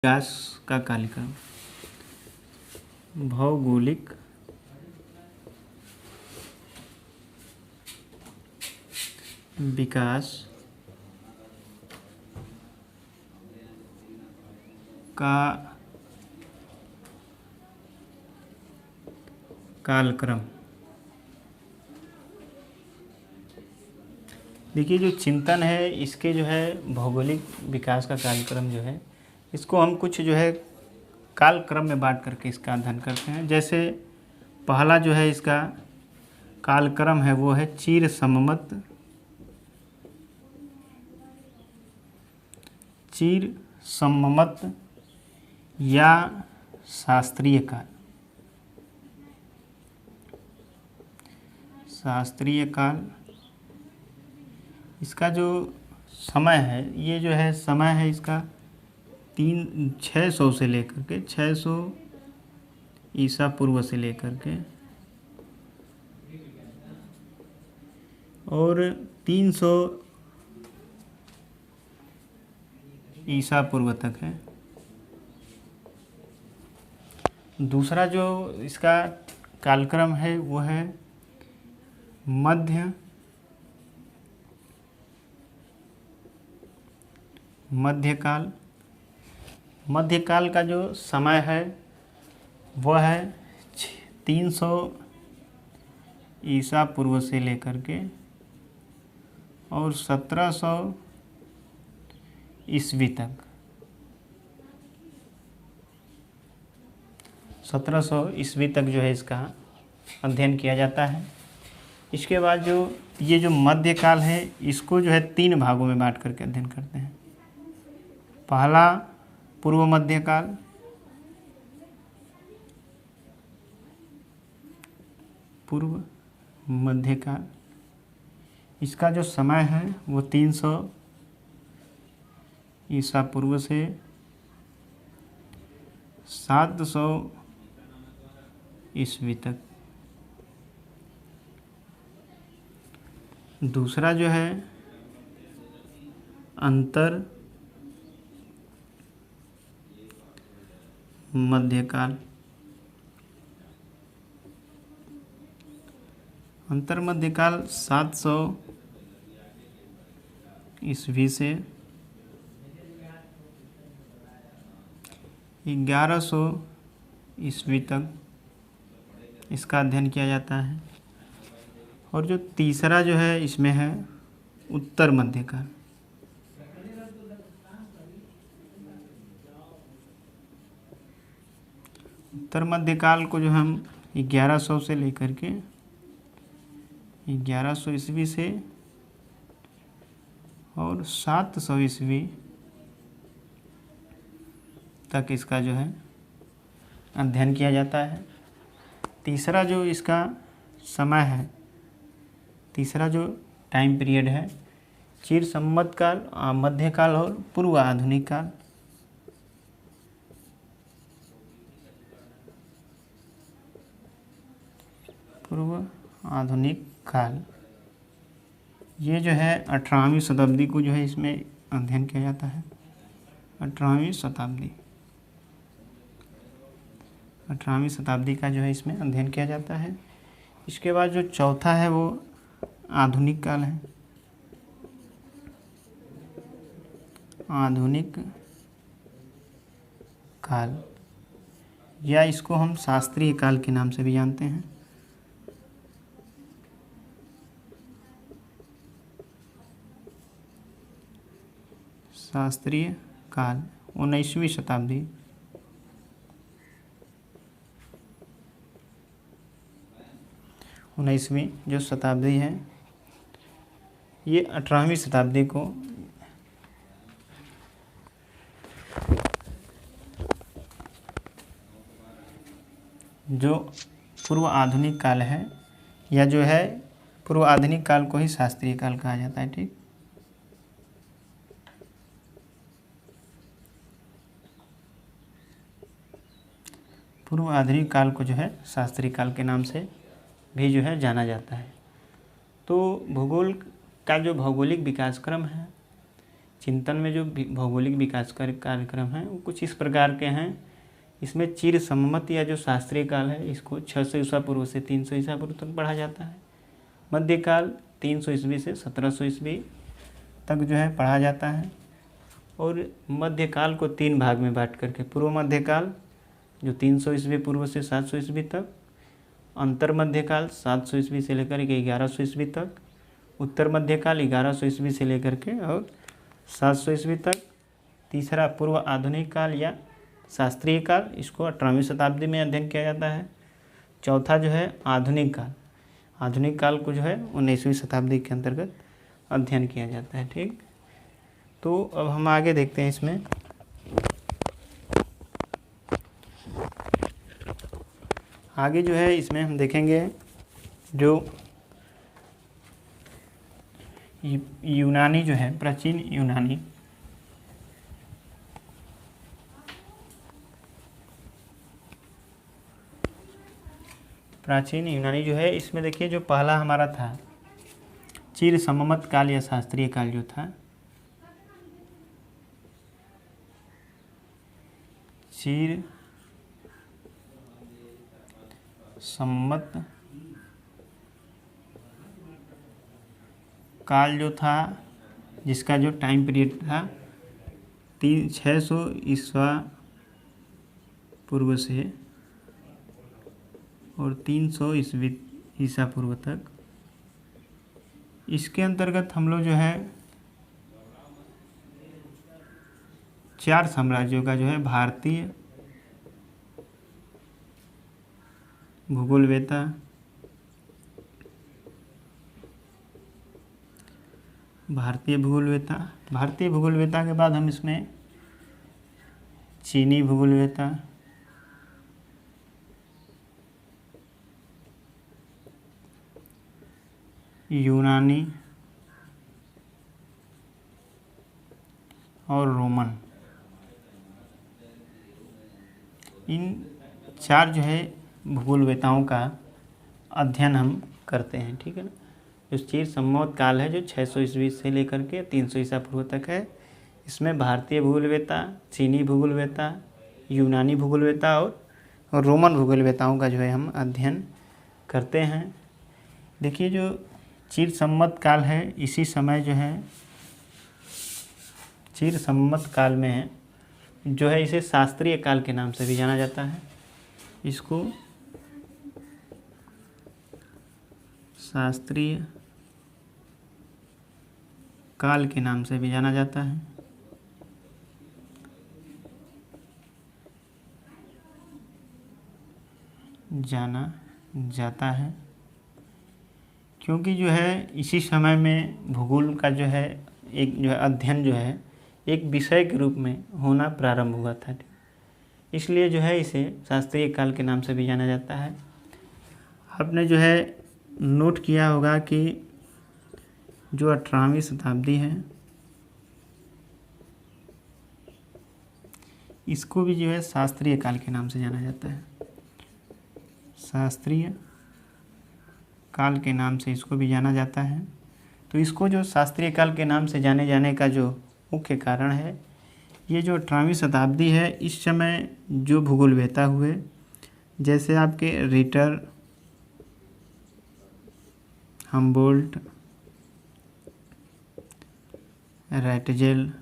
विकास का कालक्रम। भौगोलिक विकास का कालक्रम। देखिए, जो चिंतन है इसके जो है भौगोलिक विकास का कालक्रम जो है, इसको हम कुछ जो है कालक्रम में बांट करके इसका अध्ययन करते हैं। जैसे पहला जो है इसका कालक्रम है वो है चिर सममत या शास्त्रीय काल। शास्त्रीय काल इसका जो समय है, ये जो है समय है इसका 600 से लेकर के 600 ईसा पूर्व से लेकर के और 300 ईसा पूर्व तक है। दूसरा जो इसका कालक्रम है वो है मध्यकाल। मध्यकाल का जो समय है वह है 300 ईसा पूर्व से लेकर के और 1700 ईस्वी तक। 1700 ईस्वी तक जो है इसका अध्ययन किया जाता है। इसके बाद जो ये जो मध्यकाल है इसको जो है 3 भागों में बांट करके अध्ययन करते हैं। पहला पूर्व मध्यकाल, पूर्व मध्यकाल इसका जो समय है वो 300 ईसा पूर्व से 700 ईस्वी तक। दूसरा जो है अंतर मध्यकाल। अंतर मध्यकाल 700 ईस्वी से 1100 ईस्वी तक इसका अध्ययन किया जाता है। और जो तीसरा जो है इसमें है उत्तर मध्यकाल। उत्तर मध्यकाल को जो हम 1100 से लेकर के 1100 ईस्वी से और 700 ईस्वी तक इसका जो है अध्ययन किया जाता है। तीसरा जो इसका समय है, तीसरा जो टाइम पीरियड है चिर सम्मत काल, मध्यकाल और पूर्व आधुनिक काल। पूर्व आधुनिक काल ये जो है 18वीं शताब्दी को जो है इसमें अध्ययन किया जाता है। 18वीं शताब्दी का जो है इसमें अध्ययन किया जाता है। इसके बाद जो चौथा है वो आधुनिक काल है। आधुनिक काल या इसको हम शास्त्रीय काल के नाम से भी जानते हैं। शास्त्रीय काल 19वीं शताब्दी। उन्नीसवीं जो शताब्दी है ये 18वीं शताब्दी को जो पूर्व आधुनिक काल है या जो है पूर्व आधुनिक काल को ही शास्त्रीय काल कहा जाता है। ठीक, पूर्व आधुनिक काल को जो है शास्त्रीय काल के नाम से भी जो है जाना जाता है। तो भूगोल का जो भौगोलिक विकास क्रम है चिंतन में जो भौगोलिक विकास कार्यक्रम हैं वो कुछ इस प्रकार के हैं। इसमें चिर सममत या जो शास्त्रीय काल है इसको 600 ईसा पूर्व से 300 ईसा पूर्व तक पढ़ा जाता है। मध्यकाल 300 ईस्वी से 1700 ईस्वी तक जो है पढ़ा जाता है। और मध्यकाल को 3 भाग में बांट करके पूर्व मध्यकाल जो 300 ईस्वी पूर्व से 700 ईस्वी तक, अंतर मध्यकाल 700 ईस्वी से लेकर के 1100 ईस्वी तक, उत्तर मध्यकाल 1100 ईस्वी से लेकर के और 700 ईस्वी तक, तीसरा पूर्व आधुनिक काल या शास्त्रीय काल, इसको 18वीं शताब्दी में अध्ययन किया जाता है। चौथा जो है आधुनिक काल, आधुनिक काल को जो है 19वीं शताब्दी के अंतर्गत अध्ययन किया जाता है। ठीक, तो अब हम आगे देखते हैं इसमें। आगे जो है इसमें हम देखेंगे जो यूनानी जो है, प्राचीन यूनानी, जो है इसमें देखिए जो पहला हमारा था चिर सममत काल या शास्त्रीय काल जो था, चिर सम्मत काल जो था, जिसका जो टाइम पीरियड था 600 ईसा पूर्व से और 300 ईसा पूर्व तक। इसके अंतर्गत हम लोग जो है 4 साम्राज्यों का जो है भारतीय भूगोलवेत्ता, भारतीय भूगोलवेत्ता के बाद हम इसमें चीनी भूगोलवेत्ता, यूनानी और रोमन, इन 4 जो है भूगोलवेत्ताओं का अध्ययन हम करते हैं। ठीक है ना। जो चिर सम्मत काल है जो 600 ईस्वी से लेकर के 300 ईसा पूर्व तक है, इसमें भारतीय भूगोलवेत्ता, चीनी भूगोलवेत्ता, यूनानी भूगोलवेत्ता और रोमन भूगोलवेत्ताओं का जो है हम अध्ययन करते हैं। देखिए जो चिर सम्मत काल है, इसी समय जो है चिर सम्मत काल में जो है इसे शास्त्रीय काल के नाम से भी जाना जाता है। इसको शास्त्रीय काल के नाम से भी जाना जाता है। क्योंकि जो है इसी समय में भूगोल का जो है एक जो है अध्ययन जो है एक विषय के रूप में होना प्रारंभ हुआ था, इसलिए जो है इसे शास्त्रीय काल के नाम से भी जाना जाता है। आपने जो है नोट किया होगा कि जो 18वीं शताब्दी है इसको भी जो है शास्त्रीय काल के नाम से जाना जाता है। शास्त्रीय काल के नाम से इसको भी जाना जाता है। तो इसको जो शास्त्रीय काल के नाम से जाने जाने का जो मुख्य कारण है, ये जो 18वीं शताब्दी है, इस समय जो भूगोलवेत्ता हुए, जैसे आपके रिटर, हम्बोल्ट, रैटजेल,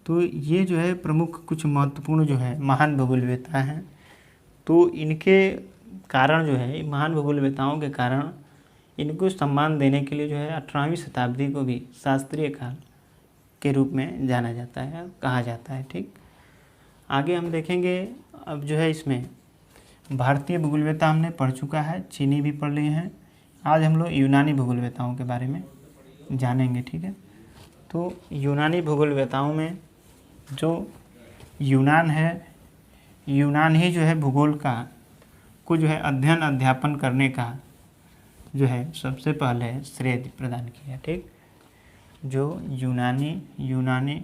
तो ये जो है प्रमुख कुछ महत्वपूर्ण जो है महान भूगोलवेत्ता हैं। तो इनके कारण जो है, महान भूगोलवेत्ताओं के कारण इनको सम्मान देने के लिए जो है 18वीं शताब्दी को भी शास्त्रीय काल के रूप में जाना जाता है, कहा जाता है। ठीक, आगे हम देखेंगे। अब जो है इसमें भारतीय भूगोलवेत्ता हमने पढ़ चुका है, चीनी भी पढ़ लिए हैं। आज हम लोग यूनानी भूगोलवेत्ताओं के बारे में जानेंगे। ठीक है, तो यूनानी भूगोलवेत्ताओं में जो यूनान है, यूनान ही जो है भूगोल को जो है अध्ययन अध्यापन करने का जो है सबसे पहले श्रेय प्रदान किया। ठीक, जो यूनानी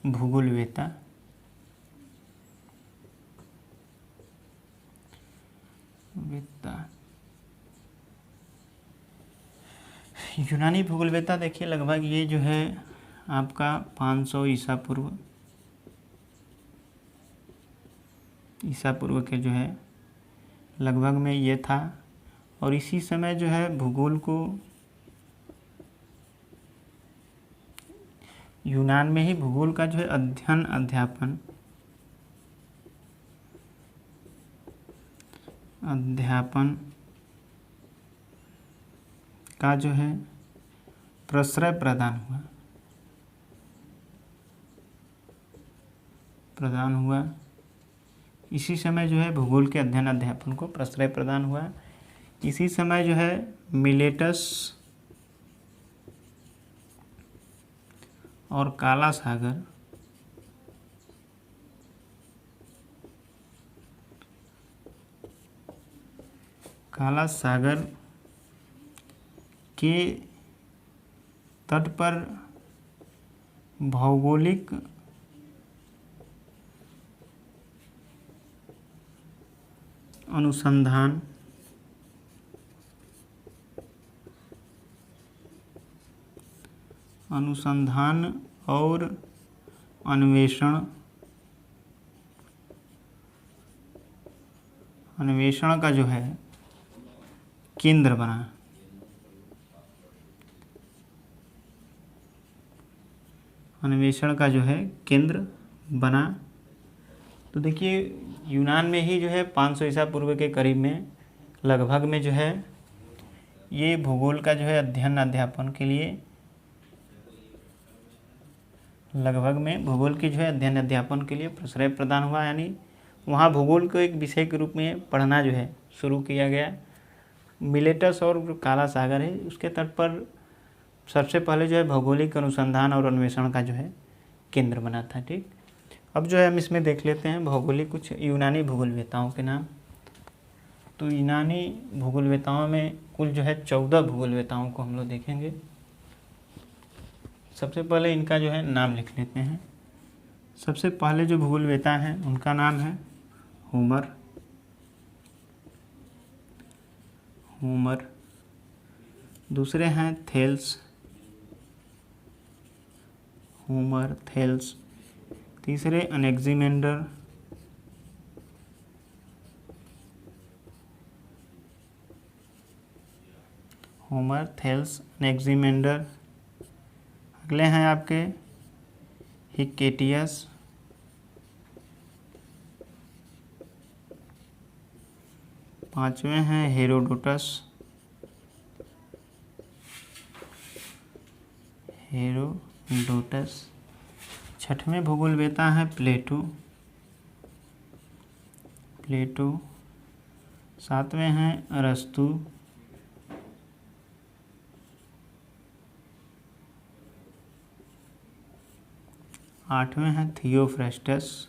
भूगोलवेत्ता यूनानी भूगोलवेत्ता देखिए लगभग ये जो है आपका 500 ईसा पूर्व के जो है लगभग में ये था। और इसी समय जो है भूगोल को यूनान में ही भूगोल का जो है अध्ययन अध्यापन का जो है प्रश्रय प्रदान हुआ। इसी समय जो है भूगोल के अध्ययन अध्यापन को प्रश्रय प्रदान हुआ। इसी समय जो है मिलेटस और काला सागर के तट पर भौगोलिक अनुसंधान और अन्वेषण का जो है केंद्र बना। अन्वेषण का जो है केंद्र बना। तो देखिए यूनान में ही जो है 500 ईसा पूर्व के करीब में लगभग में जो है ये भूगोल का जो है अध्ययन अध्यापन के लिए लगभग में भूगोल की जो है अध्ययन अध्यापन के लिए प्रश्रय प्रदान हुआ। यानी वहाँ भूगोल को एक विषय के रूप में पढ़ना जो है शुरू किया गया। मिलेटस और जो काला सागर है उसके तट पर सबसे पहले जो है भौगोलिक अनुसंधान और अन्वेषण का जो है केंद्र बना था। ठीक, अब जो है हम इसमें देख लेते हैं भौगोलिक कुछ यूनानी भूगोलवेत्ताओं के नाम। तो यूनानी भूगोलवेत्ताओं में कुल जो है 14 भूगोलवेत्ताओं को हम लोग देखेंगे। सबसे पहले इनका जो है नाम लिख लेते हैं। सबसे पहले जो भूगोलवेत्ता हैं उनका नाम है होमर। दूसरे हैं थेल्स। तीसरे अनेक्सिमेंडर। Homer, Thales, अनेक्सिमेंडर। अगले हैं आपके हिकेटियस। पांचवें हैं हेरोडोटस। छठवें भूगोलवेत्ता हैं प्लेटो। सातवें हैं अरस्तु। आठवें हैं थियोफ्रेस्टस।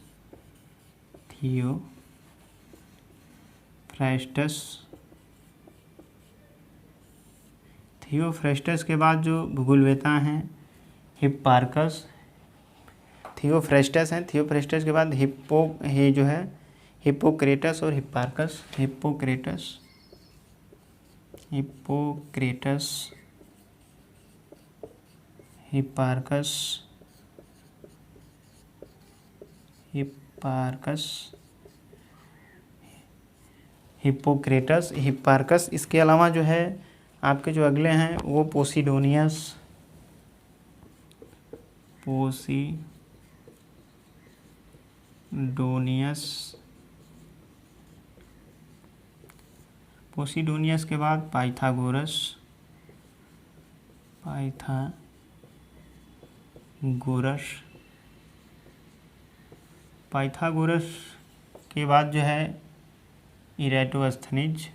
थियोफ्रेस्टस के बाद जो भूगोलवेत्ता हैं हिप्पार्कस। थियोफ्रेस्टस के बाद हिप्पोक्रेटस और हिप्पार्कस। हिप्पार्कस। इसके अलावा जो है आपके जो अगले हैं वो पोसिडोनियस के बाद पाइथागोरस। पाइथागोरस के बाद जो है इरेटोस्थनीज।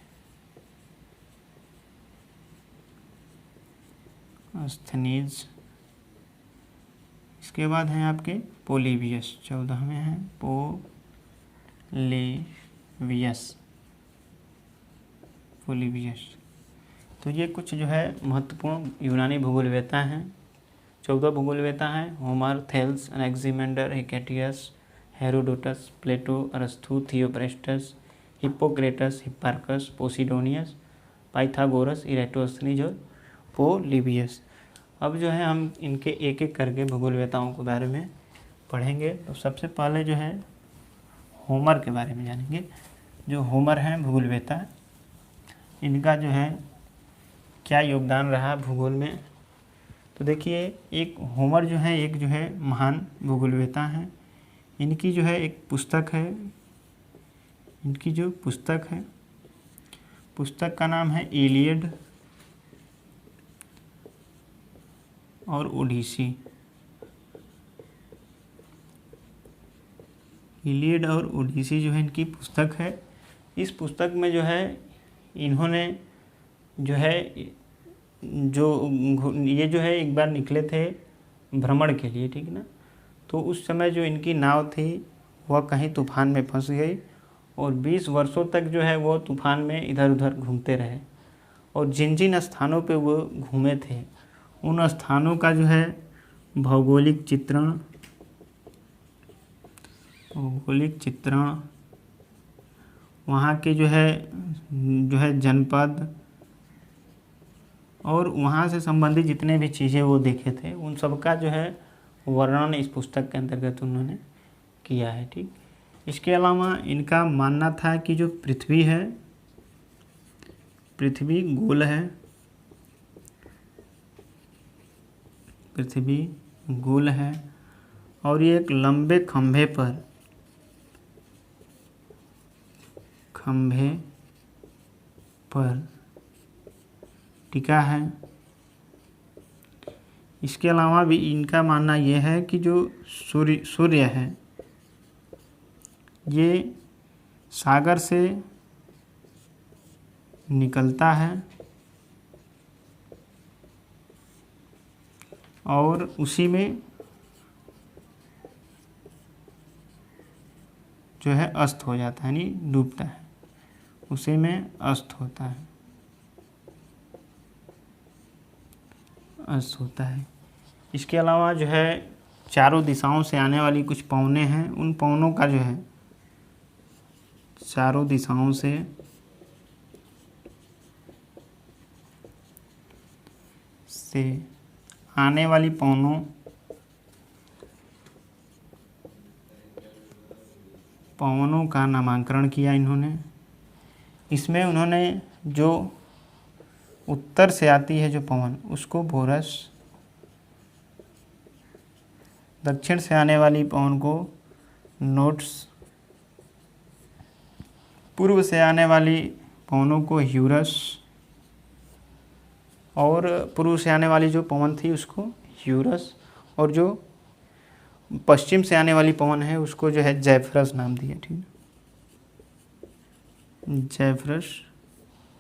इसके बाद हैं आपके पोलिबियस। 14वें हैं पोलिबियस। तो ये कुछ जो है महत्वपूर्ण यूनानी भूगोलवेत्ता हैं। 14 भूगोलवेत्ता हैं होमर, थेल्स, अनेक्सिमेंडर, हिकेटियस, हेरोडोटस, प्लेटो, अरस्तु, थियोफ्रेस्टस, हिप्पोक्रेटस, हिप्पार्कस, पोसिडोनियस, पाइथागोरस, इरेटोस्थनीज और पोलिबियस। अब जो है हम इनके एक एक करके भूगोलवेताओं के बारे में पढ़ेंगे। तो सबसे पहले जो है होमर के बारे में जानेंगे। जो होमर हैं भूगोलवेता, इनका जो है क्या योगदान रहा भूगोल में। तो देखिए, एक होमर जो है एक जो है महान भूगोलवेता हैं। इनकी जो है एक पुस्तक है, इनकी जो पुस्तक है, पुस्तक का नाम है इलियड और ओडिसी। इलियड और ओडिसी जो है इनकी पुस्तक है। इस पुस्तक में जो है इन्होंने जो है ये जो है एक बार निकले थे भ्रमण के लिए, ठीक ना। तो उस समय जो इनकी नाव थी वह कहीं तूफान में फंस गई और 20 वर्षों तक जो है वो तूफान में इधर उधर घूमते रहे। और जिन जिन स्थानों पे वो घूमे थे उन स्थानों का जो है भौगोलिक चित्रण वहाँ के जो है जनपद और वहाँ से संबंधित जितने भी चीज़ें वो देखे थे उन सब का जो है वर्णन इस पुस्तक के अंतर्गत उन्होंने किया है, ठीक। इसके अलावा इनका मानना था कि जो पृथ्वी है, पृथ्वी गोल है, पृथ्वी गोल है और ये एक लंबे खंभे पर टिका है। इसके अलावा भी इनका मानना यह है कि जो सूर्य है ये सागर से निकलता है और उसी में जो है अस्त हो जाता है, यानी डूबता है, उसी में अस्त होता है, अस्त होता है। इसके अलावा जो है चारों दिशाओं से आने वाली कुछ पवनें हैं, उन पवनों का जो है चारों दिशाओं से आने वाली पवनों का नामकरण किया इन्होंने। इसमें उन्होंने जो उत्तर से आती है जो पवन उसको बोरस, दक्षिण से आने वाली पवन को नोट्स, पूर्व से आने वाली पवनों को ह्यूरस और पूर्व से आने वाली जो पवन थी उसको ह्यूरस और जो पश्चिम से आने वाली पवन है उसको जो है जयफ्रस नाम दिया, ठीक, जयफ्रस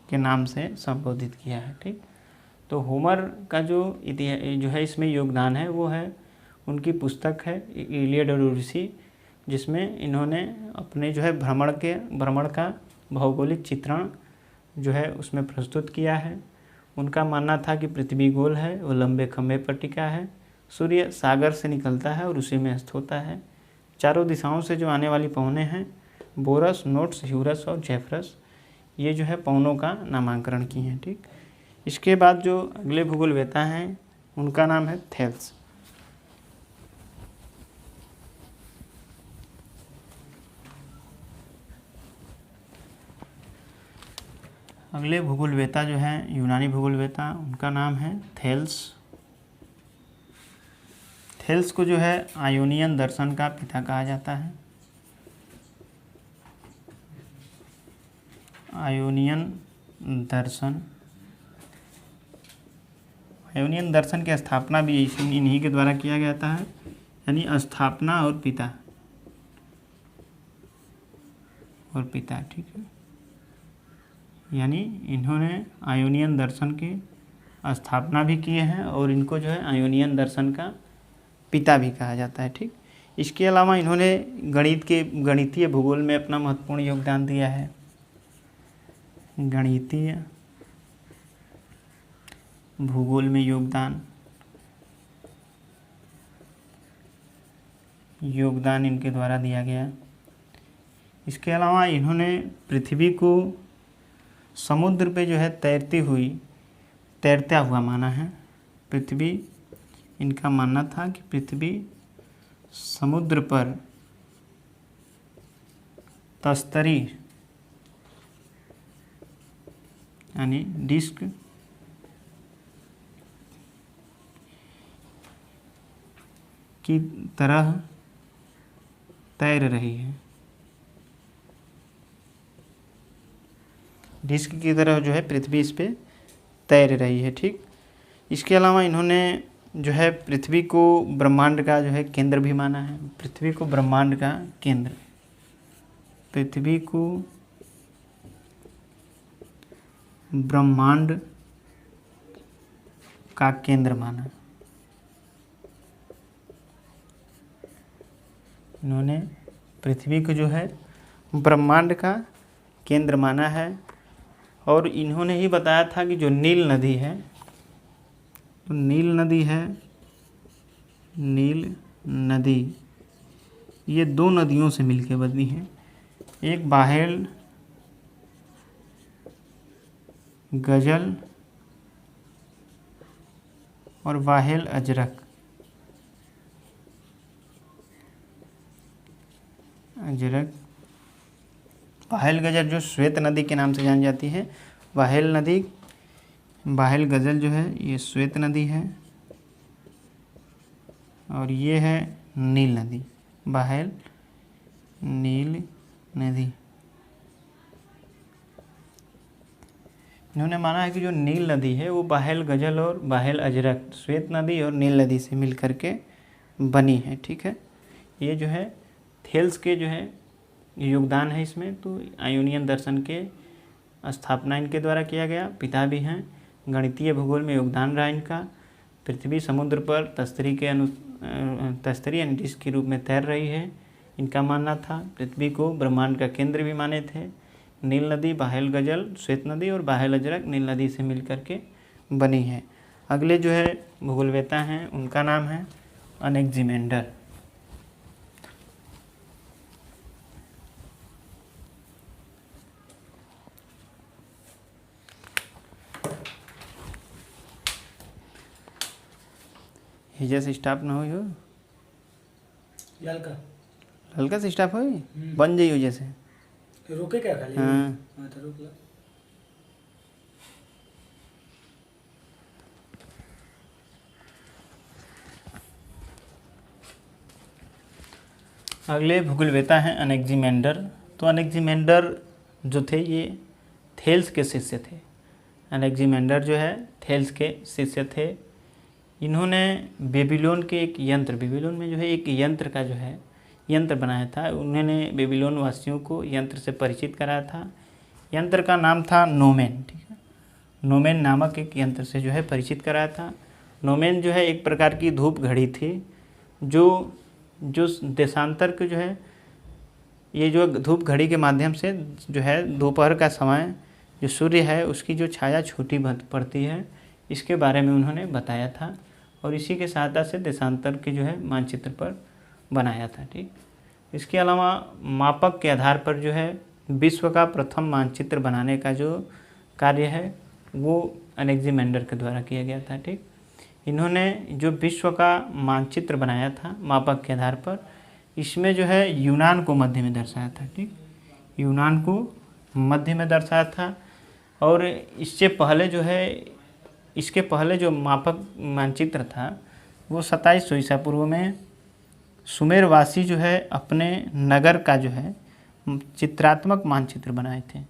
के नाम से संबोधित किया है, ठीक। तो होमर का जो है इसमें योगदान है वो है उनकी पुस्तक है इलियड और ओडिसी, जिसमें इन्होंने अपने जो है भ्रमण का भौगोलिक चित्रण जो है उसमें प्रस्तुत किया है। उनका मानना था कि पृथ्वी गोल है, वो लंबे खंभे पर टिका है, सूर्य सागर से निकलता है और उसी में अस्त होता है, चारों दिशाओं से जो आने वाली पवनें हैं बोरस, नोट्स, ह्यूरस और जेफरस, ये जो है पवनों का नामकरण किए हैं, ठीक। इसके बाद जो अगले भूगोलवेता हैं उनका नाम है थेल्स। अगले भूगोलवेता जो हैं यूनानी भूगोलवेता, उनका नाम है थेल्स। थेल्स को जो है आयोनियन दर्शन का पिता कहा जाता है। आयोनियन दर्शन की स्थापना भी इन्हीं के द्वारा किया गया था, यानी स्थापना और पिता, ठीक है। यानी इन्होंने आयोनियन दर्शन की स्थापना भी किए हैं और इनको जो है आयोनियन दर्शन का पिता भी कहा जाता है, ठीक। इसके अलावा इन्होंने गणितीय भूगोल में अपना महत्वपूर्ण योगदान दिया है। गणितीय भूगोल में योगदान इनके द्वारा दिया गया। इसके अलावा इन्होंने पृथ्वी को समुद्र पे जो है तैरती हुई तैरता हुआ माना है। पृथ्वी, इनका मानना था कि पृथ्वी समुद्र पर तस्तरी यानी डिस्क की तरह तैर रही है। डिस्क की तरह जो है पृथ्वी इस पे तैर रही है। ठीक, इसके अलावा इन्होंने जो है पृथ्वी को ब्रह्मांड का जो है केंद्र भी माना है। पृथ्वी को ब्रह्मांड का केंद्र, पृथ्वी को ब्रह्मांड का केंद्र माना। इन्होंने पृथ्वी को जो है ब्रह्मांड का केंद्र माना है। और इन्होंने ही बताया था कि जो नील नदी है, तो नील नदी है, नील नदी ये दो नदियों से मिलकर बनी है। एक बाहेल गजल और बाहेल अजरक। बाहेल गजल जो श्वेत नदी के नाम से जानी जाती है, बाहेल नदी, बाहेल गजल जो है ये श्वेत नदी है, और ये है नील नदी, बाहेल नील नदी। इन्होंने माना है कि जो नील नदी है वो बाहेल गजल और बाहेल अजरक, श्वेत नदी और नील नदी से मिल करके बनी है। ठीक है, ये जो है थेल्स के जो है योगदान है इसमें। तो आयोनियन दर्शन के स्थापना इनके द्वारा किया गया, पिता भी हैं। गणितीय भूगोल में योगदान रहा इनका। पृथ्वी समुद्र पर तस्तरी यानी डिस्क के रूप में तैर रही है, इनका मानना था। पृथ्वी को ब्रह्मांड का केंद्र भी माने थे। नील नदी, बाहेल गजल श्वेत नदी और बाहेल अजरक नील नदी से मिल करके बनी है। अगले जो है भूगोलवेता हैं, उनका नाम है अनेक्जिमेंडर। हिजा से स्टाफ ना हो, हल्का से स्टाफ हो बन जाइए जैसे रोके क्या खाली। हाँ तो रोक ला। अगले भूगोलवेता हैं अनेक्जिमेंडर। तो अनेक्जिमेंडर जो थे ये थेल्स के शिष्य थे। अनेक्जिमेंडर जो है थेल्स के शिष्य थे। इन्होंने बेबीलोन के एक यंत्र, बेबीलोन में जो है एक यंत्र का जो है यंत्र बनाया था। उन्होंने बेबीलोन वासियों को यंत्र से परिचित कराया था। यंत्र का नाम था नोमेन। ठीक है, नोमेन नामक एक यंत्र से जो है परिचित कराया था। नोमेन जो है एक प्रकार की धूप घड़ी थी जो देशांतर के जो है ये जो धूप घड़ी के माध्यम से जो है दोपहर का समय जो सूर्य है उसकी जो छाया छोटी पड़ती है, इसके बारे में उन्होंने बताया था। और इसी के सहायता से देशांतर के जो है मानचित्र पर बनाया था। ठीक, इसके अलावा मापक के आधार पर जो है विश्व का प्रथम मानचित्र बनाने का जो कार्य है वो अनेक्जिमेंडर के द्वारा किया गया था। ठीक, इन्होंने जो विश्व का मानचित्र बनाया था मापक के आधार पर, इसमें जो है यूनान को मध्य में दर्शाया था। ठीक, यूनान को मध्य में दर्शाया था। और इससे पहले जो है इसके पहले जो मापक मानचित्र था वो 2700 ईसा पूर्व में सुमेरवासी जो है अपने नगर का जो है चित्रात्मक मानचित्र बनाए थे।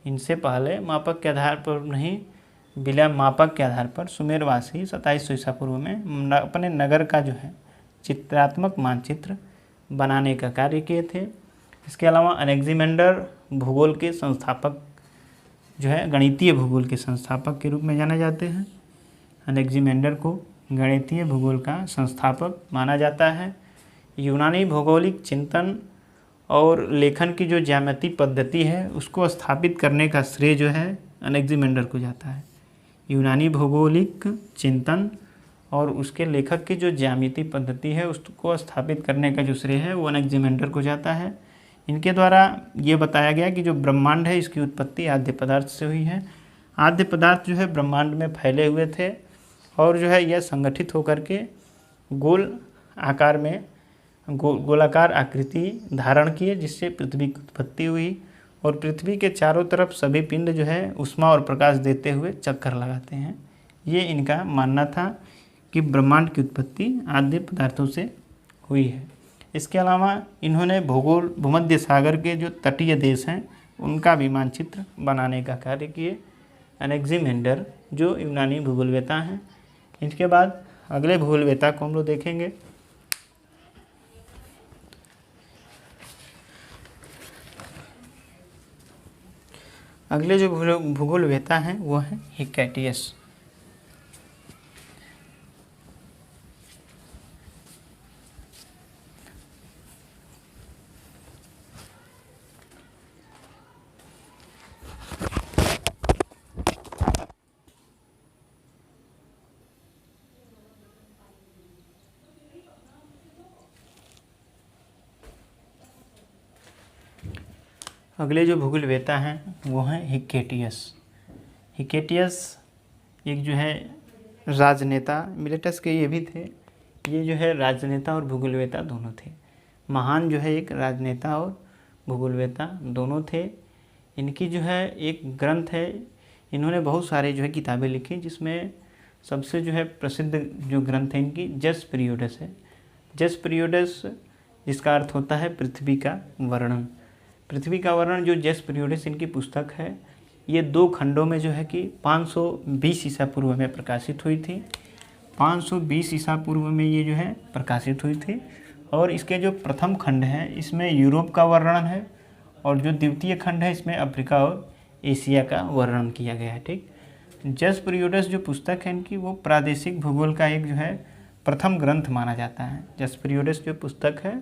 इनसे पहले मापक के आधार पर नहीं, बिना मापक के आधार पर सुमेरवासी 2700 ईसा पूर्व में अपने नगर का जो है चित्रात्मक मानचित्र बनाने का कार्य किए थे। इसके अलावा अनेक्जिमेंडर भूगोल के संस्थापक जो है गणितीय भूगोल के संस्थापक के रूप में जाने जाते हैं। अनेक्जिमेंडर को गणितीय भूगोल का संस्थापक माना जाता है। यूनानी भौगोलिक चिंतन और लेखन की जो ज्यामितीय पद्धति है उसको स्थापित करने का श्रेय जो है अनेक्जिमेंडर को जाता है। यूनानी भौगोलिक चिंतन और उसके लेखक की जो ज्यामितीय पद्धति है उसको स्थापित करने का जो श्रेय है वो अनेक्जिमेंडर को जाता है। इनके द्वारा ये बताया गया कि जो ब्रह्मांड है इसकी उत्पत्ति आद्य पदार्थ से हुई है। आद्य पदार्थ जो है ब्रह्मांड में फैले हुए थे और जो है यह संगठित होकर के गोल आकार में गोलाकार आकृति धारण किए, जिससे पृथ्वी की उत्पत्ति हुई। और पृथ्वी के चारों तरफ सभी पिंड जो है उष्मा और प्रकाश देते हुए चक्कर लगाते हैं। ये इनका मानना था कि ब्रह्मांड की उत्पत्ति आद्य पदार्थों से हुई है। इसके अलावा इन्होंने भूमध्य सागर के जो तटीय देश हैं उनका भी मानचित्र बनाने का कार्य किए, एनेक्सिमेंडर जो यूनानी भूगोलवेता हैं। इसके बाद अगले भूगोलवेता को हम लोग देखेंगे। अगले जो भूगोलवेता हैं वो है हिकैटियस। अगले जो भूगोलवेता हैं वो हैं हिकैटियस। हिकैटियस एक जो है राजनेता, मिलेटस के ये भी थे। ये जो है राजनेता और भूगोलवेता दोनों थे। महान जो है एक राजनेता और भूगोलवेता दोनों थे। इनकी जो है एक ग्रंथ है, इन्होंने बहुत सारे जो है किताबें लिखी, जिसमें सबसे जो है प्रसिद्ध जो ग्रंथ है इनकी जस पीरियोडस है। जस पीरियोडस जिसका अर्थ होता है पृथ्वी का वर्णन। पृथ्वी का वर्णन जो जस पीरियोडस इनकी पुस्तक है, ये 2 खंडों में जो है कि 520 ईसा पूर्व में प्रकाशित हुई थी। 520 ईसा पूर्व में ये जो है प्रकाशित हुई थी। और इसके जो प्रथम खंड है इसमें यूरोप का वर्णन है, और जो द्वितीय खंड है इसमें अफ्रीका और एशिया का वर्णन किया गया है। ठीक, जस पीरियोडस जो पुस्तक है इनकी, वो प्रादेशिक भूगोल का एक जो है प्रथम ग्रंथ माना जाता है। जस पीरियोडस जो पुस्तक है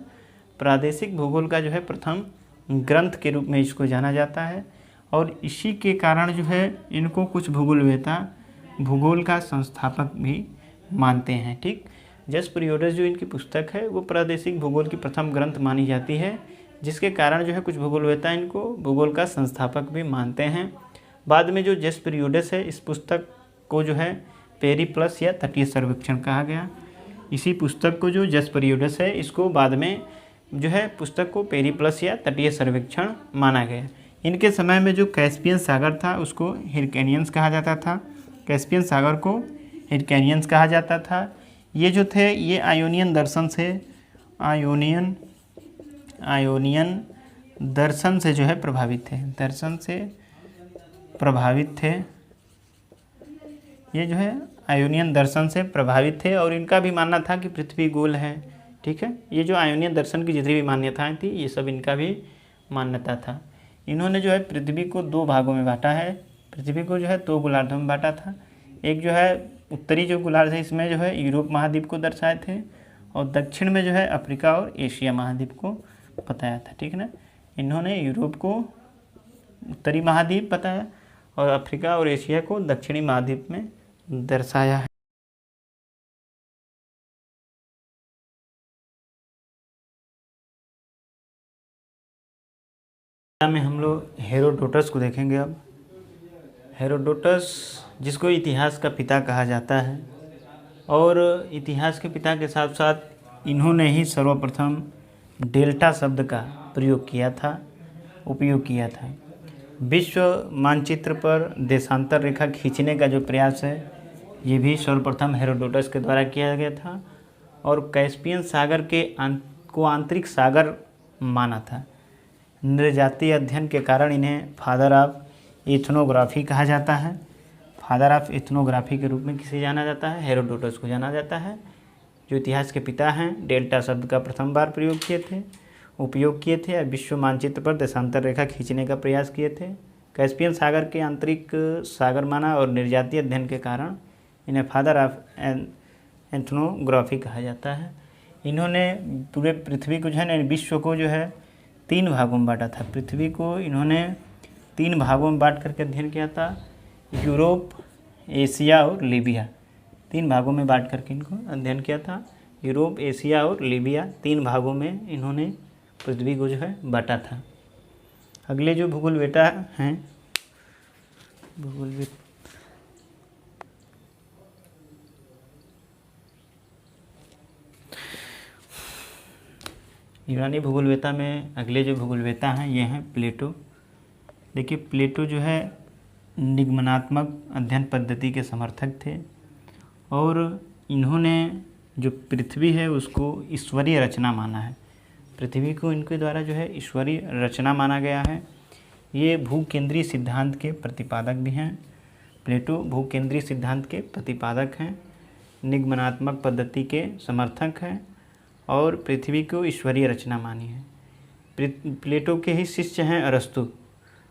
प्रादेशिक भूगोल का जो है प्रथम ग्रंथ के रूप में इसको जाना जाता है। और इसी के कारण जो है इनको कुछ भूगोलवेता भूगोल का संस्थापक भी मानते हैं। ठीक, जस पीरियोडस जो इनकी पुस्तक है वो प्रादेशिक भूगोल की प्रथम ग्रंथ मानी जाती है, जिसके कारण जो है कुछ भूगोलवेता इनको भूगोल का संस्थापक भी मानते हैं। बाद में जो जस पीरियोडस है इस पुस्तक को जो है पेरिप्लस या तटीय सर्वेक्षण कहा गया। इसी पुस्तक को जो जस पीरियोडस है इसको बाद में जो है पुस्तक को पेरिप्लस या तटीय सर्वेक्षण माना गया। इनके समय में जो कैस्पियन सागर था उसको हिरकैनियंस कहा जाता था। कैस्पियन सागर को हिरकैनियंस कहा जाता था। ये जो थे ये आयोनियन दर्शन से आयोनियन दर्शन से जो है प्रभावित थे। दर्शन से प्रभावित थे। ये जो है आयोनियन दर्शन से प्रभावित थे और इनका भी मानना था कि पृथ्वी गोल है। ठीक है, ये जो आयोनियन दर्शन की जितनी भी मान्यताएं थी ये सब इनका भी मान्यता था। इन्होंने जो है पृथ्वी को 2 भागों में बांटा है। पृथ्वी को जो है 2 गोलार्धों में बांटा था। एक जो है उत्तरी जो गोलार्ध है इसमें जो है यूरोप महाद्वीप को दर्शाए थे, और दक्षिण में जो है अफ्रीका और एशिया महाद्वीप को बताया था। ठीक है ना, इन्होंने यूरोप को उत्तरी महाद्वीप बताया और अफ्रीका और एशिया को दक्षिणी महाद्वीप में दर्शाया है। में हम लोग हेरोडोटस को देखेंगे। अब हेरोडोटस जिसको इतिहास का पिता कहा जाता है, और इतिहास के पिता के साथ साथ इन्होंने ही सर्वप्रथम डेल्टा शब्द का उपयोग किया था। विश्व मानचित्र पर देशांतर रेखा खींचने का जो प्रयास है ये भी सर्वप्रथम हेरोडोटस के द्वारा किया गया था। और कैस्पियन सागर को आंतरिक सागर माना था। नृजातीय अध्ययन के कारण इन्हें फादर ऑफ एथनोग्राफी कहा जाता है। फादर ऑफ एथनोग्राफी के रूप में किसे जाना जाता है? हेरोडोटस को जाना जाता है, जो इतिहास के पिता हैं। डेल्टा शब्द का प्रथम बार उपयोग किए थे। विश्व मानचित्र पर देशांतर रेखा खींचने का प्रयास किए थे। कैस्पियन सागर के आंतरिक सागर माना और निर्जातीय अध्ययन के कारण इन्हें फादर ऑफ एथनोग्राफी कहा जाता है। इन्होंने पूरे पृथ्वी को जो है ना, विश्व को जो है 3 भागों में बांटा था। पृथ्वी को इन्होंने 3 भागों में बांट करके अध्ययन किया था। यूरोप, एशिया और लीबिया, 3 भागों में बांट करके इनको अध्ययन किया था। यूरोप, एशिया और लीबिया 3 भागों में इन्होंने पृथ्वी को जो है बांटा था। अगले जो भूगोलवेता हैं यूनानी भूगोलवेता में अगले जो भूगोलवेता हैं ये हैं प्लेटो। देखिए प्लेटो जो है निगमनात्मक अध्ययन पद्धति के समर्थक थे और इन्होंने जो पृथ्वी है उसको ईश्वरीय रचना माना है। पृथ्वी को इनके द्वारा जो है ईश्वरीय रचना माना गया है। ये भूकेंद्रीय सिद्धांत के प्रतिपादक भी हैं। प्लेटो भूकेंद्रीय सिद्धांत के प्रतिपादक हैं, निगमनात्मक पद्धति के समर्थक हैं और पृथ्वी को ईश्वरीय रचना मानी है। प्लेटो के ही शिष्य हैं अरस्तु।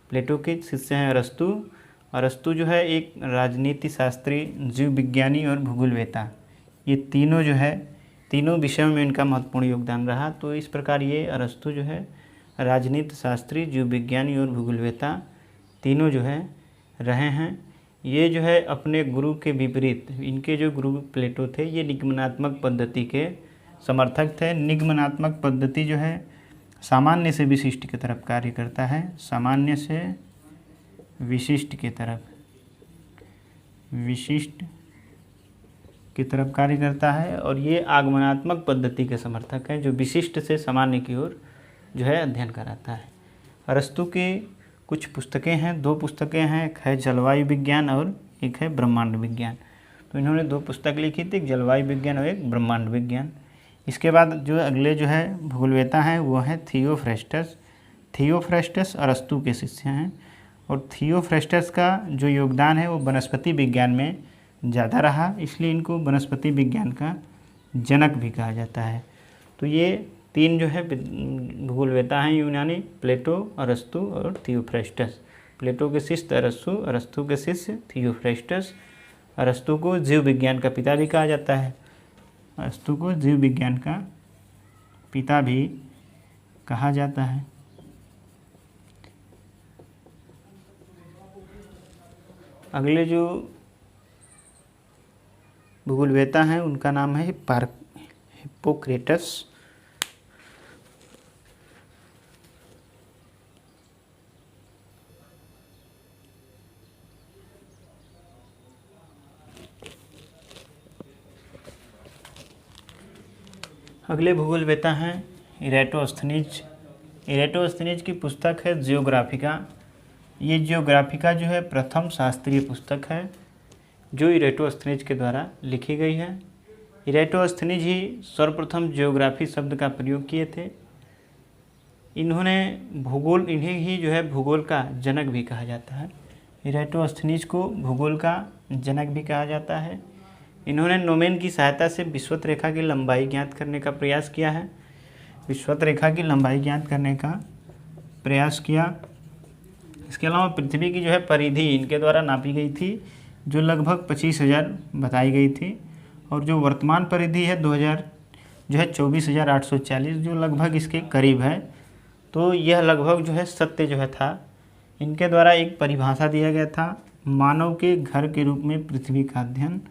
प्लेटो के शिष्य हैं अरस्तु। अरस्तु जो है एक राजनीति शास्त्री, जीव विज्ञानी और भूगोलवेता, ये तीनों जो है तीनों विषयों में इनका महत्वपूर्ण योगदान रहा। तो इस प्रकार ये अरस्तु जो है राजनीति शास्त्री, जीव विज्ञानी और भूगोलवेता तीनों जो है रहे हैं। ये जो है अपने गुरु के विपरीत, इनके जो गुरु प्लेटो थे ये निगमनात्मक पद्धति के समर्थक थे। निगमनात्मक पद्धति जो है सामान्य से विशिष्ट की तरफ कार्य करता है, सामान्य से विशिष्ट की तरफ, विशिष्ट की तरफ कार्य करता है। और ये आगमनात्मक पद्धति के समर्थक हैं जो विशिष्ट से सामान्य की ओर जो है अध्ययन कराता है। अरस्तु की कुछ पुस्तकें हैं, 2 पुस्तकें हैं, एक है जलवायु विज्ञान और एक है ब्रह्मांड विज्ञान। तो इन्होंने 2 पुस्तक लिखी थी, एक जलवायु विज्ञान और एक ब्रह्मांड विज्ञान। इसके बाद जो अगले जो है भूगोलवेता हैं वो हैं थियोफ्रेस्टस। थियोफ्रेस्टस अरस्तु के शिष्य हैं और थियोफ्रेस्टस का जो योगदान है वो वनस्पति विज्ञान में ज़्यादा रहा, इसलिए इनको वनस्पति विज्ञान का जनक भी कहा जाता है। तो ये 3 जो है भूगोलवेता हैं यूनानी, प्लेटो, अरस्तु और थियोफ्रेस्टस। प्लेटो के शिष्य अरस्तु, अरस्तु के शिष्य थियोफ्रेस्टस। अरस्तु को जीव विज्ञान का पिता भी कहा जाता है, अरस्तु को जीव विज्ञान का पिता भी कहा जाता है। अगले जो भूगोलवेता हैं उनका नाम है हिप्पोक्रेटस। अगले भूगोलवेता हैं इरेटोस्थनीज। इरेटोस्थनीज की पुस्तक है जियोग्राफिका। ये जियोग्राफिका जो है प्रथम शास्त्रीय पुस्तक है जो इरेटोस्थनीज के द्वारा लिखी गई है। इरेटोस्थनीज ही सर्वप्रथम जियोग्राफी शब्द का प्रयोग किए थे। इन्होंने भूगोल, इन्हें ही जो है भूगोल का जनक भी कहा जाता है। इरेटोस्थनीज को भूगोल का जनक भी कहा जाता है। इन्होंने नोमेन की सहायता से विषुवत रेखा की लंबाई ज्ञात करने का प्रयास किया है, विषुवत रेखा की लंबाई ज्ञात करने का प्रयास किया। इसके अलावा पृथ्वी की जो है परिधि इनके द्वारा नापी गई थी जो लगभग 25,000 बताई गई थी और जो वर्तमान परिधि है 2000 जो है 24,840 जो लगभग इसके करीब है। तो यह लगभग जो है सत्य जो है था। इनके द्वारा एक परिभाषा दिया गया था, मानव के घर के रूप में पृथ्वी का अध्ययन।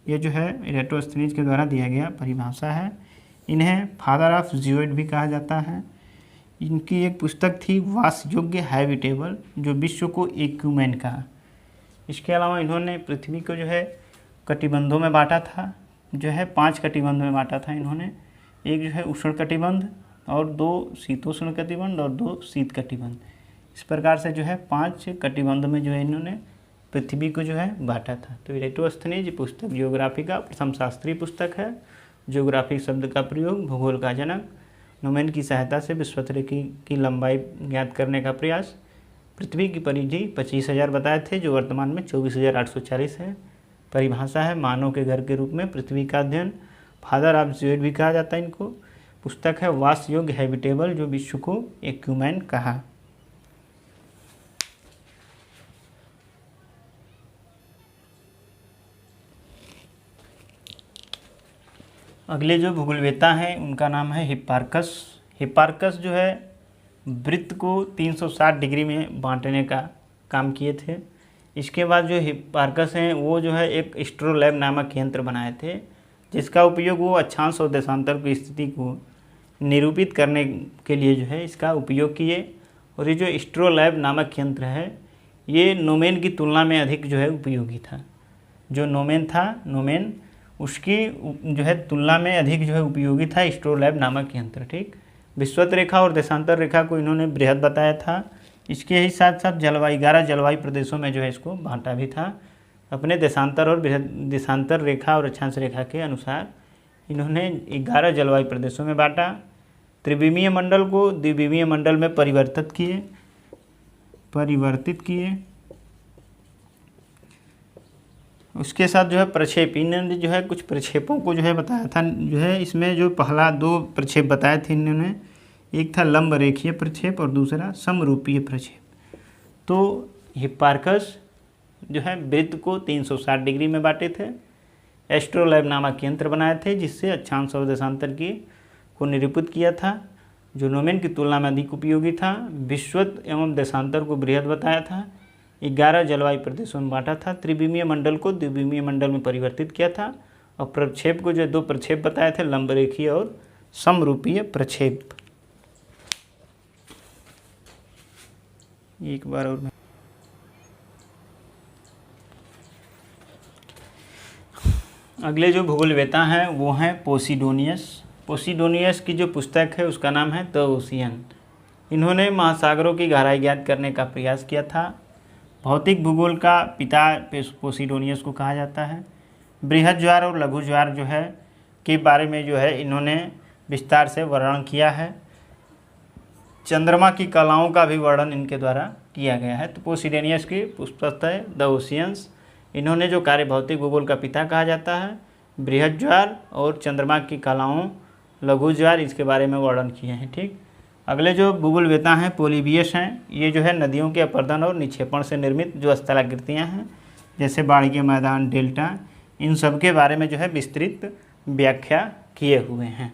ये जो है इरेटोस्थनीज के द्वारा दिया गया परिभाषा है। इन्हें फादर ऑफ जियोइड भी कहा जाता है। इनकी एक पुस्तक थी वास योग्य हैबिटेबल जो विश्व को एक्यूमेन कहा। इसके अलावा इन्होंने पृथ्वी को जो है कटिबंधों में बांटा था, जो है 5 कटिबंध में बांटा था इन्होंने। एक जो है उष्ण कटिबंध और 2 शीतोष्ण कटिबंध और 2 शीत कटिबंध। इस प्रकार से जो है 5 कटिबंध में जो है इन्होंने पृथ्वी को जो है बांटा था। तो इरेटोस्थनीज पुस्तक जियोग्राफी का प्रथम शास्त्रीय पुस्तक है। जियोग्राफी शब्द का प्रयोग, भूगोल का जनक, नोमेन की सहायता से विषुवत रेखा की लंबाई ज्ञात करने का प्रयास, पृथ्वी की परिधि 25,000 बताए थे जो वर्तमान में 24,840 है। परिभाषा है मानव के घर के रूप में पृथ्वी का अध्ययन। फादर ऑफ जियोइड भी कहा जाता है इनको। पुस्तक है वास योग्य हैबिटेबल जो विश्व को एक्यूमेन कहा। अगले जो भूगोलवेता हैं उनका नाम है हिप्पार्कस। हिप्पार्कस जो है वृत्त को 360 डिग्री में बांटने का काम किए थे। इसके बाद जो हिप्पार्कस हैं वो जो है एक एस्ट्रोलैब नामक यंत्र बनाए थे जिसका उपयोग वो अक्षांश और देशांतर की स्थिति को निरूपित करने के लिए जो है इसका उपयोग किए। और ये जो एस्ट्रोलैब नामक यंत्र है ये नोमेन की तुलना में अधिक जो है उपयोगी था। जो नोमेन था, नोमेन उसकी जो है तुलना में अधिक जो है उपयोगी था एस्ट्रोलैब नामक यंत्र। ठीक, विषुवत रेखा और देशांतर रेखा को इन्होंने बृहद बताया था। इसके ही साथ साथ 11 जलवायु प्रदेशों में जो है इसको बांटा भी था। अपने देशांतर और देशांतर रेखा और अक्षांश रेखा के अनुसार इन्होंने 11 जलवायु प्रदेशों में बांटा। त्रिविमीय मंडल को द्विविमीय मंडल में परिवर्तित किए। उसके साथ जो है प्रक्षेप, इन्होंने जो है कुछ प्रक्षेपों को जो है बताया था। जो है इसमें जो पहला 2 प्रक्षेप बताए थे इन्होंने, एक था लंब रेखीय प्रक्षेप और दूसरा समरूपीय प्रक्षेप। तो हिप्पार्कस जो है वृत्त को 360 डिग्री में बांटे थे। एस्ट्रोलैब नामक यंत्र बनाए थे जिससे अक्षांश और देशांतर को निरूपित किया था, जो नोमेन की तुलना में अधिक उपयोगी था। विषुवत एवं देशांतर को बृहद बताया था। 11 जलवायु प्रदेशों में बांटा था। त्रिविमीय मंडल को द्विविमीय मंडल में परिवर्तित किया था। और प्रक्षेप को जो 2 प्रक्षेप बताए थे, लंब रेखीय और समरूपीय प्रक्षेप। एक बार और अगले जो भूगोलवेता हैं वो हैं पोसिडोनियस की जो पुस्तक है उसका नाम है द ओशियन। इन्होंने महासागरों की गहराई ज्ञात करने का प्रयास किया था। भौतिक भूगोल का पिता पोसिडोनियस को कहा जाता है। बृहद ज्वार और लघु ज्वार जो है के बारे में जो है इन्होंने विस्तार से वर्णन किया है। चंद्रमा की कलाओं का भी वर्णन इनके द्वारा किया गया है। तो पोसिडोनियस की पुस्तक है द ओशियंस। इन्होंने जो कार्य भौतिक भूगोल का पिता कहा जाता है। बृहद ज्वार और चंद्रमा की कलाओं, लघु ज्वार, इसके बारे में वर्णन किए हैं। ठीक, अगले जो भूगोलवेता हैं पोलिबियस हैं। ये जो है नदियों के अपर्दन और निक्षेपण से निर्मित जो स्थलाकृतियाँ हैं, जैसे बाढ़ के मैदान, डेल्टा, इन सब के बारे में जो है विस्तृत व्याख्या किए हुए हैं।